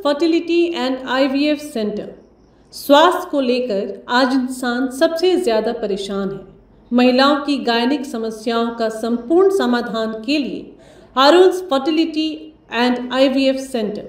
Fertility and IVF centre. स्वास्थ्य को लेकर आज इंसान सबसे ज़्यादा परेशान है। महिलाओं की गायनिक समस्याओं का संपूर्ण समाधान के लिए अरुण्स फर्टिलिटी एंड आईवीएफ सेंटर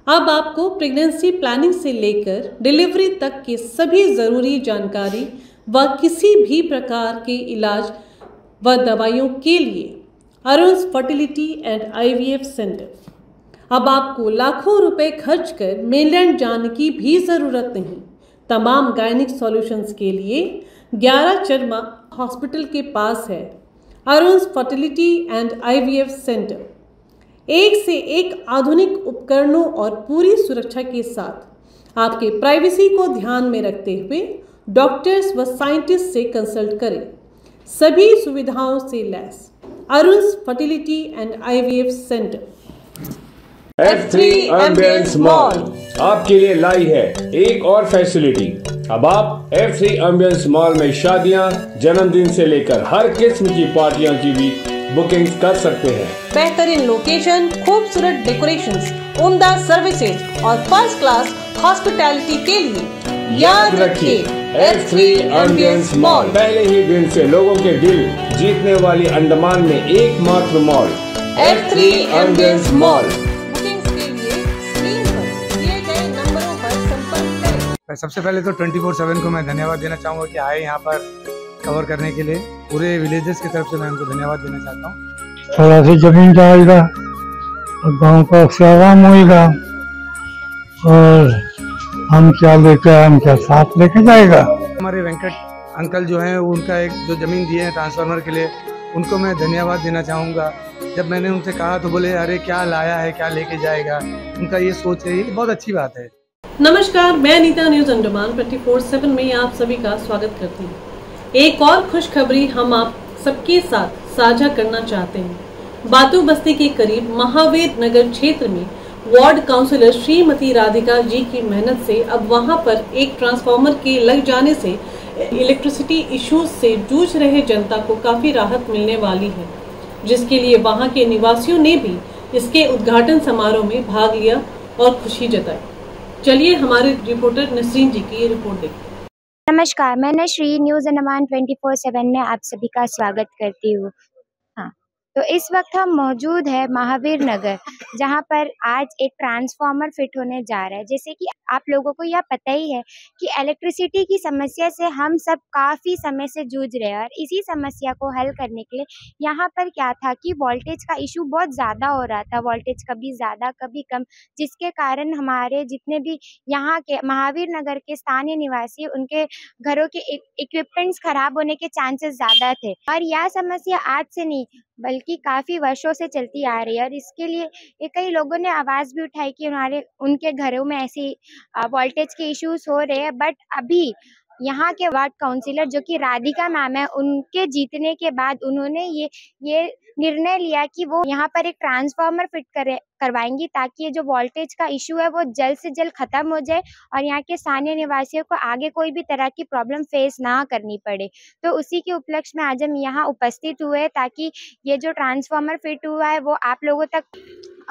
अब आपको प्रेगनेंसी प्लानिंग से लेकर डिलीवरी तक की सभी ज़रूरी जानकारी व किसी भी प्रकार के इलाज व दवाइयों के लिए अरुण्स फर्टिलिटी एंड आईवीएफ सेंटर। अब आपको लाखों रुपए खर्च कर मेनलैंड जाने की भी ज़रूरत नहीं। तमाम गायनिक सॉल्यूशंस के लिए 11 चरमा हॉस्पिटल के पास है अरुण्स फर्टिलिटी एंड आईवीएफ सेंटर। एक से एक आधुनिक उपकरणों और पूरी सुरक्षा के साथ आपके प्राइवेसी को ध्यान में रखते हुए डॉक्टर्स व साइंटिस्ट से कंसल्ट करें। सभी सुविधाओं से लैस Arun's fertility and IVF centre. F3 ambience mall आपके लिए लाई है एक और फैसिलिटी। अब आप F3 एम्बियंस मॉल में शादियां, जन्मदिन से लेकर हर किस्म की पार्टियों की भी बुकिंग कर सकते हैं। बेहतरीन लोकेशन, खूबसूरत डेकोरेशंस, उम्दा सर्विसेज और फर्स्ट क्लास हॉस्पिटैलिटी के लिए याद रखिए F3 एम्बियंस मॉल। पहले ही दिन से लोगों के दिल जीतने वाली अंडमान में एकमात्र मॉल F3 एम्बियंस मॉल। सबसे पहले तो 24/7 को मैं धन्यवाद देना चाहूँगा कि आए यहाँ पर कवर करने के लिए। पूरे विलेजेस की तरफ से मैं उनको धन्यवाद देना चाहता हूँ। थोड़ा सी जमीन जाएगा और गांव का आराम होएगा और हम क्या लेके आए, हम क्या साथ लेके जाएगा। हमारे वेंकट अंकल जो हैं उनका एक जो जमीन दिए हैं ट्रांसफार्मर के लिए, उनको मैं धन्यवाद देना चाहूँगा। जब मैंने उनसे कहा तो बोले अरे क्या लाया है, क्या लेके जाएगा। उनका ये सोच है, ये बहुत अच्छी बात है। नमस्कार, मैं अनीता न्यूज अंडमान 24/7 में आप सभी का स्वागत करती हूँ। एक और खुशखबरी हम आप सबके साथ साझा करना चाहते हैं। बातू बस्ती के करीब महावीर नगर क्षेत्र में वार्ड काउंसिलर श्रीमती राधिका जी की मेहनत से अब वहां पर एक ट्रांसफार्मर के लग जाने से इलेक्ट्रिसिटी इश्यूज से जूझ रहे जनता को काफी राहत मिलने वाली है, जिसके लिए वहां के निवासियों ने भी इसके उद्घाटन समारोह में भाग लिया और खुशी जताई। चलिए हमारे रिपोर्टर नसरीन जी की ये रिपोर्ट देखिए। नमस्कार, मैं नसरीन न्यूज़ अंडमान 24/7 में आप सभी का स्वागत करती हूँ। हाँ, तो इस वक्त हम मौजूद है महावीर नगर, जहाँ पर आज एक ट्रांसफार्मर फिट होने जा रहा है। जैसे कि आप लोगों को यह पता ही है कि इलेक्ट्रिसिटी की समस्या से हम सब काफ़ी समय से जूझ रहे हैं और इसी समस्या को हल करने के लिए यहाँ पर क्या था कि वोल्टेज का इशू बहुत ज़्यादा हो रहा था। वोल्टेज कभी ज़्यादा कभी कम, जिसके कारण हमारे जितने भी यहाँ के महावीर नगर के स्थानीय निवासी, उनके घरों के इक्विपमेंट्स खराब होने के चांसेस ज़्यादा थे। और यह समस्या आज से नहीं बल्कि काफ़ी वर्षों से चलती आ रही है और इसके लिए कई लोगों ने आवाज़ भी उठाई कि उनके घरों में ऐसी वोल्टेज के इश्यूज हो रहे हैं। बट अभी यहाँ के वार्ड काउंसिलर जो कि राधिका मैम है, उनके जीतने के बाद उन्होंने ये निर्णय लिया कि वो यहाँ पर एक ट्रांसफार्मर फिट करवाएंगी ताकि ये जो वोल्टेज का इशू है वो जल्द से जल्द खत्म हो जाए और यहाँ के स्थानीय निवासियों को आगे कोई भी तरह की प्रॉब्लम फेस ना करनी पड़े। तो उसी के उपलक्ष्य में आज हम यहाँ उपस्थित हुए ताकि ये जो ट्रांसफार्मर फिट हुआ है वो आप लोगों तक,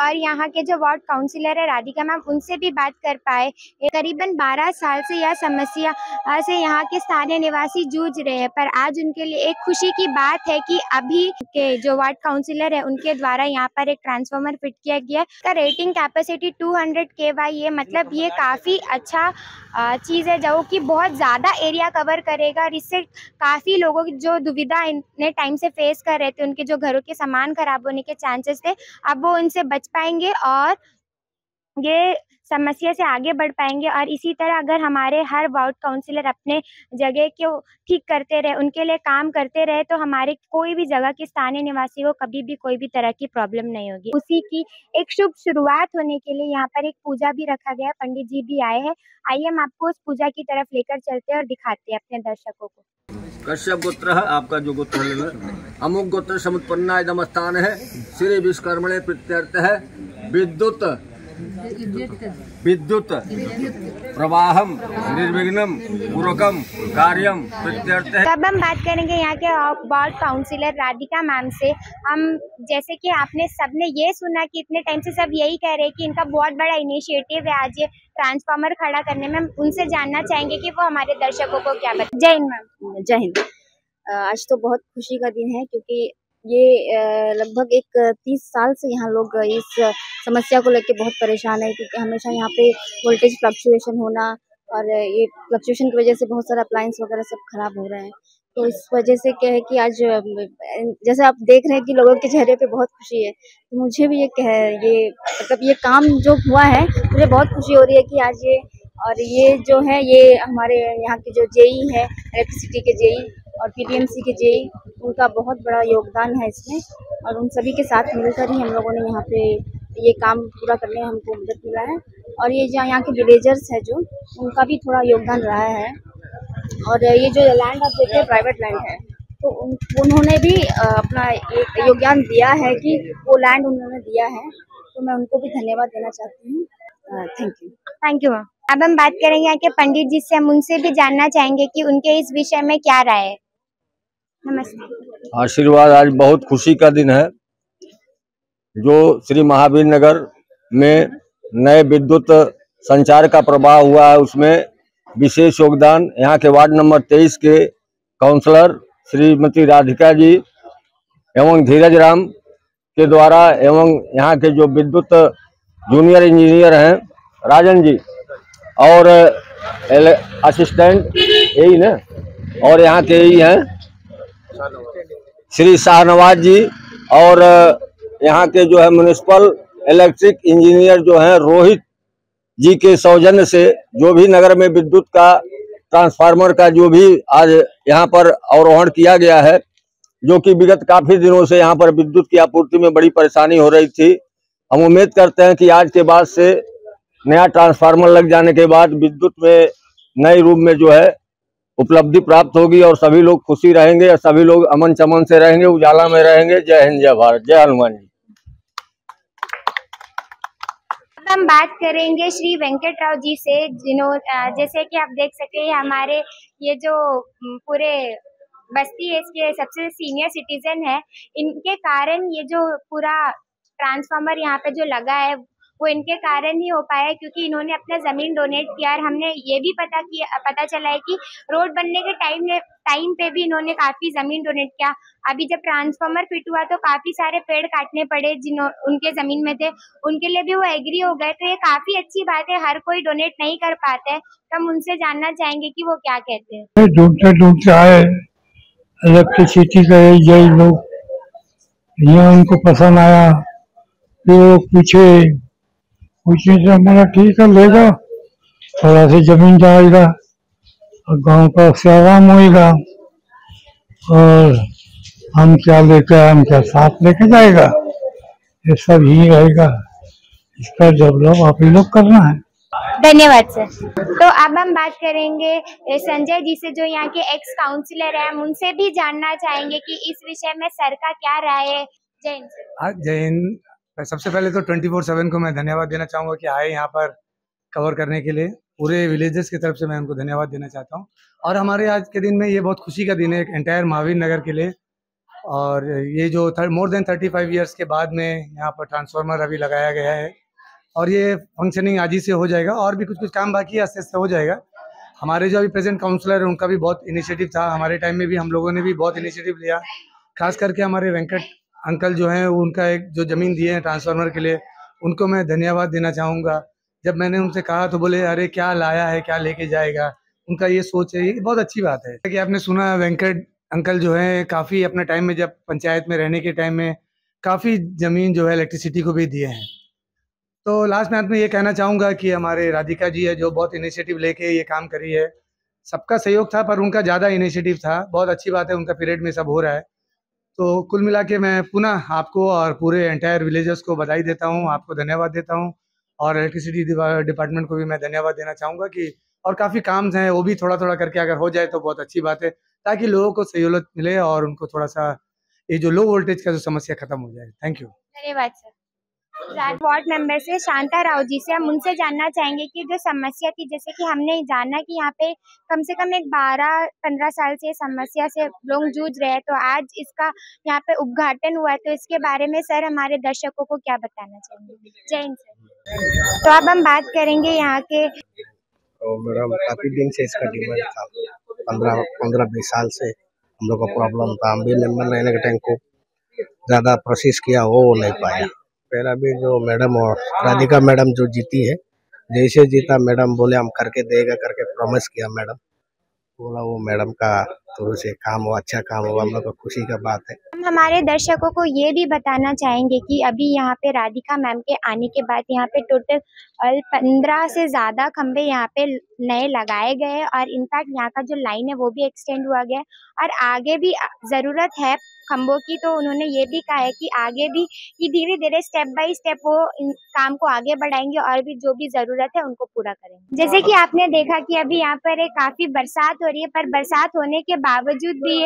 और यहाँ के जो वार्ड काउंसिलर है राधिका मैम, उनसे भी बात कर पाए। करीबन 12 साल से यह समस्या से यहाँ के स्थानीय निवासी जूझ रहे हैं, पर आज उनके लिए एक खुशी की बात है कि अभी के जो वार्ड काउंसिलर है उनके द्वारा यहाँ पर एक ट्रांसफार्मर फिट किया गया। इसका रेटिंग कैपेसिटी 200 kV है, मतलब ये काफ़ी अच्छा चीज़ है जो कि बहुत ज़्यादा एरिया कवर करेगा और इससे काफ़ी लोगों की जो दुविधा इतने टाइम से फेस कर रहे थे, उनके जो घरों के सामान खराब होने के चांसेस थे, अब वो उनसे बच पाएंगे और ये समस्या से आगे बढ़ पाएंगे। और इसी तरह अगर हमारे हर वार्ड काउंसिलर अपने जगह को ठीक करते रहे, उनके लिए काम करते रहे, तो हमारे कोई भी जगह के स्थानीय निवासी को कभी भी कोई भी तरह की प्रॉब्लम नहीं होगी। उसी की एक शुभ शुरुआत होने के लिए यहाँ पर एक पूजा भी रखा गया है, पंडित जी भी आए हैं। आइए हम आपको उस पूजा की तरफ लेकर चलते हैं और दिखाते हैं अपने दर्शकों को। कश्यप गोत्र है आपका जो गोत्र है, अमुक गोत्र समुत्पन्ना इदम स्थान है, श्री विश्वकर्मणे प्रत्यर्थ है, विद्युत विद्युत प्रवाहम निर्विघ्नं पूर्वकम कार्यम प्रत्यर्थ। तब हम बात करेंगे यहाँ के वार्ड काउंसिलर राधिका मैम से। हम जैसे कि आपने सबने ये सुना कि इतने टाइम से सब यही कह रहे हैं कि इनका बहुत बड़ा इनिशिएटिव है आज ये ट्रांसफार्मर खड़ा करने में। हम उनसे जानना चाहेंगे कि वो हमारे दर्शकों को क्या बताएं। जय हिंद मैम। जय हिंद। आज तो बहुत खुशी का दिन है क्योंकि ये लगभग एक 30 साल से यहाँ लोग इस समस्या को लेकर बहुत परेशान है, क्योंकि हमेशा यहाँ पे वोल्टेज फ्लक्चुएशन होना और ये फ्लक्चुएशन की वजह से बहुत सारे अप्लायंस वगैरह सब खराब हो रहे हैं। तो इस वजह से क्या है कि आज जैसे आप देख रहे हैं कि लोगों के चेहरे पे बहुत खुशी है, तो मुझे भी ये मतलब ये काम जो हुआ है मुझे बहुत खुशी हो रही है कि आज ये जो है ये हमारे यहाँ के जो जेई है, इलेक्ट्रिसिटी के जेई और पीटीएमसी के जेई, उनका बहुत बड़ा योगदान है इसमें, और उन सभी के साथ मिलकर ही हम लोगों ने यहाँ पे ये काम पूरा करने में हमको मदद मिला है। और ये जो यहाँ के विलेजर्स है जो, उनका भी थोड़ा योगदान रहा है। और ये जो लैंड आप देखते हैं प्राइवेट लैंड है, तो उन्होंने भी अपना एक योगदान दिया है कि वो लैंड उन्होंने दिया है, तो मैं उनको भी धन्यवाद देना चाहती हूँ। Thank you ma'am. अब हम बात करेंगे यहाँ के पंडित जी से। हम उनसे भी जानना चाहेंगे कि उनके इस विषय में क्या राय है। नमस्ते। आशीर्वाद। आज बहुत खुशी का दिन है जो श्री महावीर नगर में नए विद्युत संचार का प्रवाह हुआ है, उसमें विशेष योगदान यहाँ के वार्ड नंबर 23 के काउंसलर श्रीमती राधिका जी एवं धीरज राम के द्वारा, एवं यहाँ के जो विद्युत जूनियर इंजीनियर हैं राजन जी और असिस्टेंट यही ना, और यहाँ के यही हैं श्री शाहनवाज जी, और यहाँ के जो है म्युनिसिपल इलेक्ट्रिक इंजीनियर जो हैं रोहित जी के सौजन्य से जो भी नगर में विद्युत का ट्रांसफार्मर का जो भी आज यहाँ पर अवरोहण किया गया है, जो कि विगत काफी दिनों से यहाँ पर विद्युत की आपूर्ति में बड़ी परेशानी हो रही थी। हम उम्मीद करते हैं कि आज के बाद से नया ट्रांसफार्मर लग जाने के बाद विद्युत में नए रूप में जो है उपलब्धि प्राप्त होगी और सभी लोग खुशी रहेंगे और सभी लोग अमन चमन से रहेंगे, उजाला में रहेंगे। जय हिंद, जय भारत, जय हनुमान जी। हम बात करेंगे श्री वेंकट राव जी से, जैसे कि आप देख सकते हैं हमारे ये जो पूरे बस्ती है इसके सबसे सीनियर सिटीजन है। इनके कारण ये जो पूरा ट्रांसफार्मर यहाँ पे जो लगा है वो इनके कारण ही हो पाया है, क्योंकि इन्होंने अपना जमीन डोनेट किया। और हमने ये भी पता चला है कि रोड बनने के टाइम पे भी इन्होंने काफी जमीन डोनेट किया। अभी जब ट्रांसफार्मर फिट हुआ तो काफी सारे पेड़ काटने पड़े उनके जमीन में थे, उनके लिए भी वो एग्री हो गए। तो ये काफी अच्छी बात है, हर कोई डोनेट नहीं कर पाता है, तो हम उनसे जानना चाहेंगे कि वो क्या कहते हैं। ढूंढते आए इलेक्ट्रिसिटी का यही लोग, यहाँ उनको पसंद आया, फिर वो पूछे से हमारा ठीक है लेगा, थोड़ा सी जमीन जाएगा और गांव का सेवाम होएगा, और हम क्या लेकर आए, हम क्या साथ लेके जाएगा, ये सब ही रहेगा। इसका डेवलप आप ही लोग करना है। धन्यवाद सर। तो अब हम बात करेंगे संजय जी से, जो यहाँ के एक्स काउंसिलर हैं। हम उनसे भी जानना चाहेंगे कि इस विषय में सर का क्या राय है। जय हिंद सर। जय हिंद। सबसे पहले तो 24/7 को मैं धन्यवाद देना चाहूँगा कि आए यहाँ पर कवर करने के लिए। पूरे विलेजेस की तरफ से मैं उनको धन्यवाद देना चाहता हूँ। और हमारे आज के दिन में ये बहुत खुशी का दिन है एंटायर महावीर नगर के लिए। और ये जो मोर देन 35 ईयर्स के बाद में यहाँ पर ट्रांसफार्मर अभी लगाया गया है, और ये फंक्शनिंग आज ही से हो जाएगा। और भी कुछ काम बाकी है, आस्ते आस्ते हो जाएगा। हमारे जो अभी प्रेजेंट काउंसलर है उनका भी बहुत इनिशिएटिव था, हमारे टाइम में भी हम लोगों ने भी बहुत इनिशिएटिव लिया। खास करके हमारे वेंकट अंकल जो हैं, उनका एक जो ज़मीन दिए हैं ट्रांसफार्मर के लिए, उनको मैं धन्यवाद देना चाहूँगा। जब मैंने उनसे कहा तो बोले अरे क्या लाया है, क्या लेके जाएगा। उनका ये सोच है, ये बहुत अच्छी बात है कि आपने सुना वेंकट अंकल जो है काफ़ी अपने टाइम में, जब पंचायत में रहने के टाइम में काफ़ी ज़मीन जो है इलेक्ट्रिसिटी को भी दिए हैं। तो लास्ट में मैं ये कहना चाहूँगा कि हमारे राधिका जी है जो बहुत इनिशिएटिव लेके ये काम करी है। सबका सहयोग था पर उनका ज़्यादा इनिशिएटिव था। बहुत अच्छी बात है, उनका पीरियड में सब हो रहा है। तो कुल मिला के मैं पुनः आपको और पूरे एंटायर विलेजर्स को बधाई देता हूँ, आपको धन्यवाद देता हूँ। और इलेक्ट्रिसिटी डिपार्टमेंट को भी मैं धन्यवाद देना चाहूँगा कि और काफ़ी काम हैं वो भी थोड़ा थोड़ा करके अगर हो जाए तो बहुत अच्छी बात है, ताकि लोगों को सहूलियत मिले और उनको थोड़ा सा ये जो लो वोल्टेज का जो समस्या खत्म हो जाए। Thank you. धन्यवाद सर। वार्ड मेंबर से शांता राव जी से हम उनसे जानना चाहेंगे कि जो समस्या थी, जैसे कि हमने जाना कि यहाँ पे कम से कम एक 12-15 साल से समस्या से लोग जूझ रहे हैं, तो आज इसका यहाँ पे उद्घाटन हुआ है, तो इसके बारे में सर हमारे दर्शकों को क्या बताना चाहेंगे? जय हिंद सर। तो अब हम बात करेंगे यहाँ के। तो मैडम काफी दिन से इसका डिमांड था, 15-20 साल से हम लोग का प्रॉब्लम था। हम भी मेंबर रहने के टाइम को ज्यादा प्रोसेस किया, वो नहीं पाया। फिर अभी जो मैडम और राधिका मैडम जो जीती है, जैसे जीता मैडम बोले हम करके देगा करके प्रॉमिस किया मैडम, बोला वो मैडम का थोड़े से काम हुआ, अच्छा काम हुआ, हम लोग को खुशी का बात है। हम हमारे दर्शकों को ये भी बताना चाहेंगे कि अभी यहाँ पे राधिका मैम के आने के बाद यहाँ पे टोटल 15 से ज़्यादा खंबे यहाँ पे नए लगाए गए हैं और इनफैक्ट यहाँ का जो लाइन है वो भी एक्सटेंड हुआ गया है और आगे भी ज़रूरत है खंभों की। तो उन्होंने ये भी कहा है कि आगे भी कि धीरे धीरे स्टेप बाय स्टेप वो इन काम को आगे बढ़ाएंगे और भी जो भी ज़रूरत है उनको पूरा करेंगे। जैसे कि आपने देखा कि अभी यहाँ पर काफ़ी बरसात हो रही है, पर बरसात होने के बावजूद भी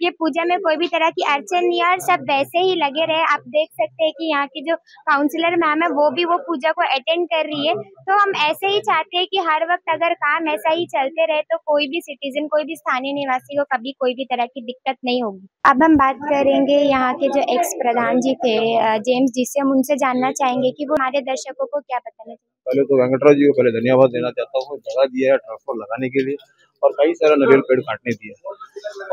ये पूजा में कोई भी तरह की अड़चन नहीं है और सब वैसे ही लगे रहे। आप देख सकते हैं कि यहाँ की जो काउंसलर मैम है वो भी वो पूजा को अटेंड कर रही है। तो हम ऐसे ही चाहते हैं कि हर वक्त अगर काम ऐसा ही चलते रहे तो कोई भी सिटीजन, कोई भी स्थानीय निवासी को कभी कोई भी तरह की दिक्कत नहीं होगी। अब हम बात करेंगे यहाँ के जो एक्स प्रधान जी थे जेम्स जी से, हम उनसे जानना चाहेंगे कि वो हमारे दर्शकों को क्या बताना चाहिए। पहले तो वेंकटराव जी को पहले धन्यवाद देना चाहता हूँ, जगह दिया है ट्रांसफर लगाने के लिए और कई सारे नारियल पेड़ काटने दिए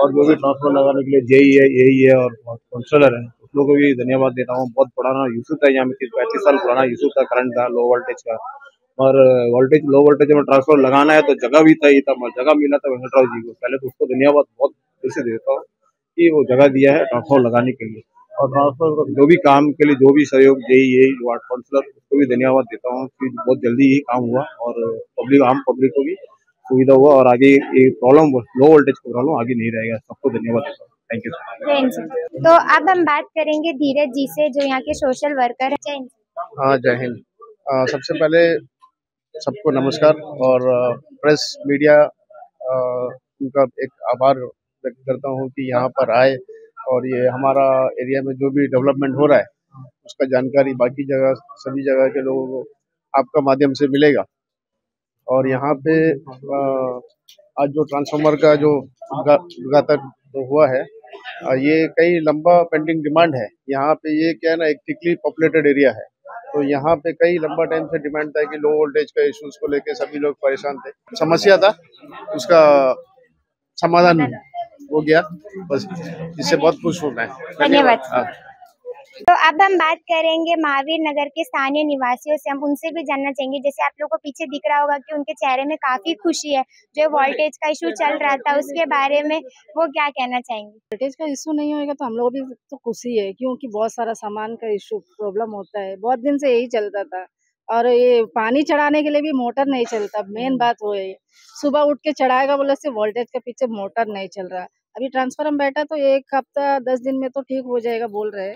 और जो भी ट्रांसफर लगाने के लिए जेई है, यही है और काउंसलर है, उस लोगों को भी धन्यवाद देता हूँ। बहुत पुराना इशू था, यहाँ में 35 साल पुराना इशू था करंट का, लो वोल्टेज का, और लो वोल्टेज में ट्रांसफर लगाना है तो जगह भी था, जगह मिला था वेंकटराव जी को। पहले तो उसको धन्यवाद बहुत दिल से देता हूँ कि वो जगह दिया है ट्रांसफर लगाने के लिए और ट्रांसफर जो भी काम के लिए जो भी सहयोग जेई वार्ड काउंसलर, उसको भी धन्यवाद देता हूँ कि बहुत जल्दी ही काम हुआ और आम पब्लिक को भी सुविधा हुआ और आगे ये प्रॉब्लम लो वोल्टेज का प्रॉब्लम आगे नहीं रहेगा। सबको धन्यवाद देता हूँ। Thank you. तो अब हम बात करेंगे धीरज जी से जो यहाँ के सोशल वर्कर है। जय हिंद। हाँ, जय हिंद। सबसे पहले सबको नमस्कार और प्रेस मीडिया उनका एक आभार व्यक्त करता हूँ कि यहाँ पर आए और ये हमारा एरिया में जो भी डेवलपमेंट हो रहा है उसका जानकारी बाकी जगह सभी जगह के लोगों को आपका माध्यम से मिलेगा। और यहाँ पे आज जो ट्रांसफार्मर का जो उद्घाटन हुआ है, ये कई लंबा पेंडिंग डिमांड है। यहाँ पे ये क्या है ना, एक थिकली पॉपुलेटेड एरिया है, तो यहाँ पे कई लंबा टाइम से डिमांड था कि लो वोल्टेज का इश्यूज को लेके सभी लोग परेशान थे, समस्या था, उसका समाधान हो गया, बस इससे बहुत खुश हूँ मैं। धन्यवाद। तो अब हम बात करेंगे महावीर नगर के स्थानीय निवासियों से, हम उनसे भी जानना चाहेंगे। जैसे आप लोगों को पीछे दिख रहा होगा कि उनके चेहरे में काफी खुशी है, जो वोल्टेज का इशू चल रहा था उसके बारे में वो क्या कहना चाहेंगे? वोल्टेज का इशू नहीं होएगा तो हम लोग भी तो खुशी है, क्योंकि बहुत सारा सामान का इशू प्रॉब्लम होता है, बहुत दिन से यही चलता था। और ये पानी चढ़ाने के लिए भी मोटर नहीं चलता, मेन बात वो है। सुबह उठ के चढ़ाएगा बोले से वोल्टेज के पीछे मोटर नहीं चल रहा। अभी ट्रांसफर में बैठा तो 1 हफ्ता 10 दिन में तो ठीक हो जाएगा बोल रहे हैं,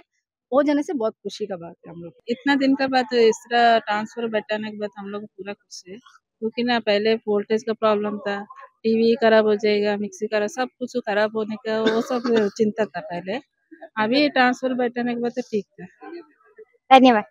हो जाने से बहुत खुशी का बात है। हम लोग इतना दिन का बाद इस तरह ट्रांसफर बैठाने के बाद हम लोग पूरा खुश है, क्योंकि ना पहले वोल्टेज का प्रॉब्लम था, टीवी खराब हो जाएगा, मिक्सी खराब, सब कुछ खराब होने का वो सब चिंता था पहले। अभी ट्रांसफर बैठाने के बाद तो ठीक था। धन्यवाद।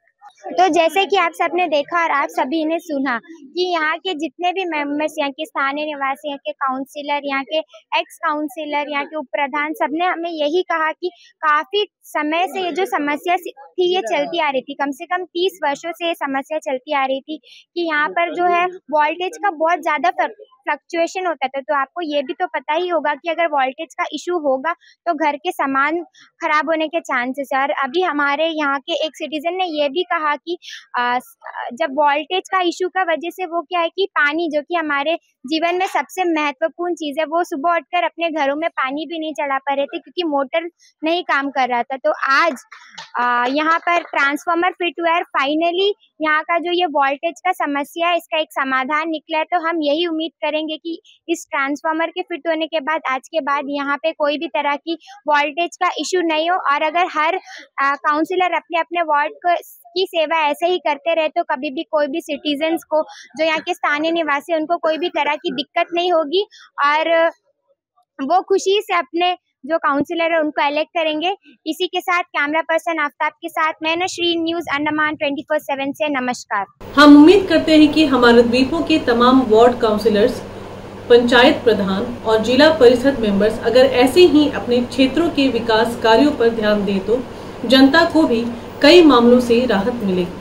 तो जैसे कि आप सबने देखा और आप सभी ने सुना कि यहाँ के जितने भी मेंबर्स, यहाँ के स्थानीय निवासी, यहाँ के काउंसिलर, यहाँ के एक्स काउंसिलर, यहाँ के उप प्रधान, सबने हमें यही कहा कि काफी समय से ये जो समस्या थी ये चलती आ रही थी, कम से कम 30 वर्षों से ये समस्या चलती आ रही थी कि यहाँ पर जो है वोल्टेज का बहुत ज्यादा फ्लक्चुएशन होता था। तो आपको ये भी तो पता ही होगा कि अगर वोल्टेज का इशू होगा तो घर के सामान खराब होने के चांसेस है। और अभी हमारे यहाँ के एक सिटीजन ने ये भी कहा कि जब वोल्टेज का इशू का वजह से वो क्या है कि पानी, जो कि हमारे जीवन में सबसे महत्वपूर्ण चीज है, वो सुबह उठकर अपने घरों में पानी भी नहीं चढ़ा पा रहे थे क्योंकि मोटर नहीं काम कर रहा था। तो आज यहाँ पर ट्रांसफार्मर फिट हुआ है, फाइनली यहाँ का जो ये वोल्टेज का समस्या है इसका एक समाधान निकला है। तो हम यही उम्मीद करेंगे कि इस ट्रांसफार्मर के फिट होने के बाद, आज के बाद यहाँ पे कोई भी तरह की वोल्टेज का इशू नहीं हो। और अगर हर काउंसिलर अपने अपने वार्ड की सेवा ऐसे ही करते रहे तो कभी भी कोई भी सिटीजन्स को, जो यहाँ के स्थानीय निवासी, उनको कोई भी तरह की दिक्कत नहीं होगी और वो खुशी से अपने जो काउंसिलर है उनको इलेक्ट करेंगे। इसी के साथ कैमरा पर्सन आफ्ताब के साथ मैं नशरीन, न्यूज अंडमान 24/7 से नमस्कार। हम उम्मीद करते हैं कि हमारे द्वीपों के तमाम वार्ड काउंसिलर्स, पंचायत प्रधान और जिला परिषद मेंबर्स अगर ऐसे ही अपने क्षेत्रों के विकास कार्यों पर ध्यान दें तो जनता को भी कई मामलों से राहत मिलेगी।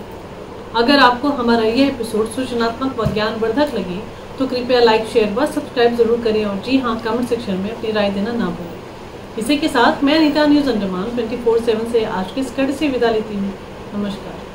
अगर आपको हमारा यह एपिसोड सूचनात्मक व ज्ञानवर्धक लगे तो कृपया लाइक, शेयर व सब्सक्राइब जरूर करें और जी हाँ, कमेंट सेक्शन में अपनी राय देना ना भूलें। इसी के साथ मैं नीता, न्यूज अंडमान 24/7 से आज की इस कड़ी से विदा लेती हूँ। नमस्कार।